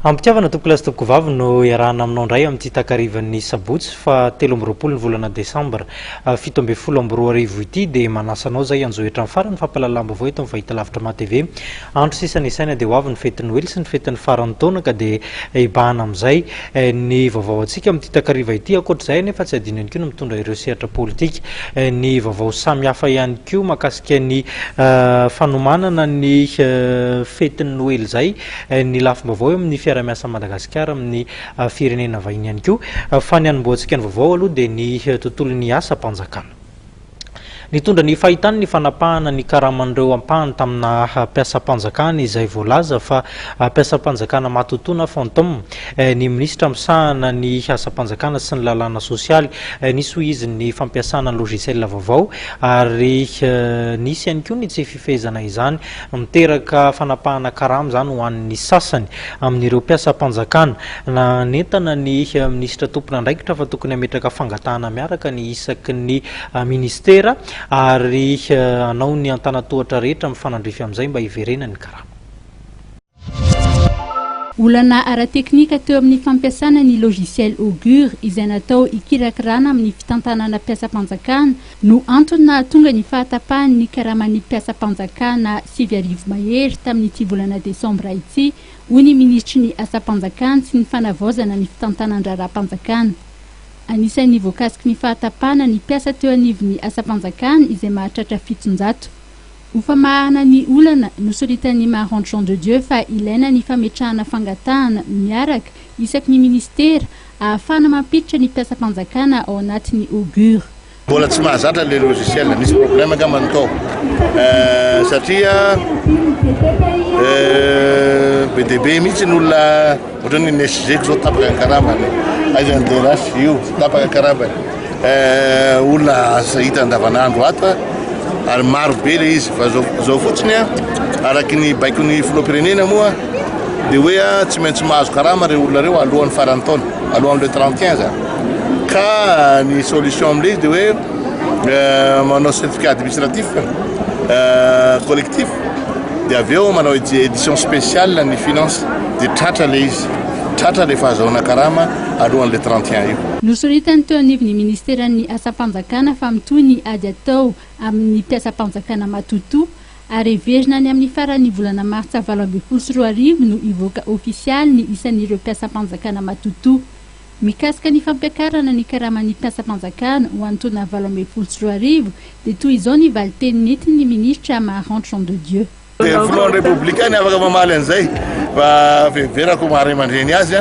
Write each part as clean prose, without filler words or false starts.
Ampitiavana tompoklasy tompoko no iarahana aminao indray amin'ity takarivan'ny sabotsy fa 13 ny volana desambra 17 ity dia manasanao zay anjohitra amin'ny farany fampalalamba avao eto amin'ny fahita lavitra ma-TV. Andro sisany isaina dia ho avy ny fetin'ny Noely sy ny fetin'ny faran'ny taona ka dia ibahana amin'izay ny vaovao antsika amin'ity takariva ity. Ankoatr'izay nefa tsy adino ihany koa no mitondra ireo sehatra politika ny vaovao samihafa ihany koa mahakasika ny fanomanana ny fetin'ny Noely zay ny lafim-baovao amin'ny miasa Madagasikara amin'ny firenena vahiny ihany koa fa ny anomboantsika ny vaovao aloha dia ny tontolon'ny asa-panjakana. Nitondra ny fahitany ny fanapahana ny karaman'ireo ampahany tamina mpiasa-panjakana izay voalaza fa mpiasa-panjakana matotona fantôme ny minisitra misahana ny asa-panjakana sy ny lalàna sosialy nisy ho izy ny fampiasana ny logiciel vaovao ary nisy ihany koa ny tsy fifehezana izany miteraka fanapahana karama zany ho an'ny sasany amin'ireo mpiasa-panjakana na nentana ny minisitra tompona andraikitra fa tokony hametraka fangatahana miaraka ny isaky ny ministera ary anao ny antanatohatra rehetra mifanandrify amin'izay mba hiverena ny karama. Olana ara-teknika teo amin'ny fampiasana ny logiciel Augure izay natao ikirakirana amin'ny fitantanana mpiasa-panjakana no antony tonga ny fahatapahany ny karaman'ny mpiasa-panjakana 7 mahery tamin'ity volana desambra ity hoy ny ministry ny asa-panjakana sy ny fanavaozana ny fitantanan-draharaha-panjakana. Anisan'ny voakasiky ny fahatapahana ny mpiasa teo anivon'ny asa-panjakana izay mahatratra 700. Ufamahana ny olana nosoritan'ny Marange Jean de Dieu fa ilaina ny fametrahana fangatahana miaraka isaky ny ministera ahafahana mampiditra ny mpiasa-panjakana ao anatin'ny Augure. Mbola tsy mahazatra le logiciel, misy problème angambany tao satria be dia be mihitsy ny olona ohatrany nesizeko zao tapaka ny karamany aizany DRH io tapaka karamany olona hita andavanandro ata ary maro be le izy fa zao fotsiny araky ny baiko ny filoham-pirenena moa dia hoe tsy maintsy mahazo karama reo olona reo alohan'ny faran'ny taona alohan'le 31 zany ka ny solution amin'le izy dia hoe manao certificat administratif collectif dia avy eo manao édition spéciale ny finance dia tratra le izy tratra le fahazahoana karama alohan'le 31 io. Nosoritany teo anivon'ny ministeran'ny asa-panjakana fa mitohy ny ady atao amin'ny mpiasa-panjakana matoto ary heverina ny amin'ny faran'ny volana martsa 2024 no ivoaka ofisialy ny isan'ireo mpiasa-panjakana matoto. Mikasika ny fampiakarana ny karaman'ny mpiasa-panjakana ho an'ny taona 2024 dia toy izao ny valiteny nentin'ny ministra Marange Jean de Dieu. Filohan'ny republikany afaka mamaly an'izay fa verako maharay mandreny azy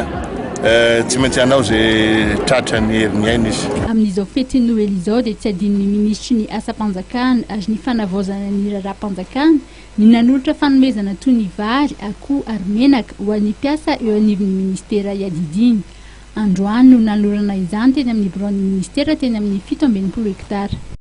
tsy maintsy anao zay tratra ny herin'ny aina izy. Amin'izao fetin'ny Noely izao dia tsy adin'ny ministry ny asa-panjakana ary ny fanavaozana ny raharaha-panjakana ny nanolotra fanomezana toy ny vary, akoho ary menaka ho an'ny mpiasa eo anivon'ny ministera iadidiny. Androany no nalorana izany teny amin'ny bureau-ny ministera teny amin'ny 17 hektara.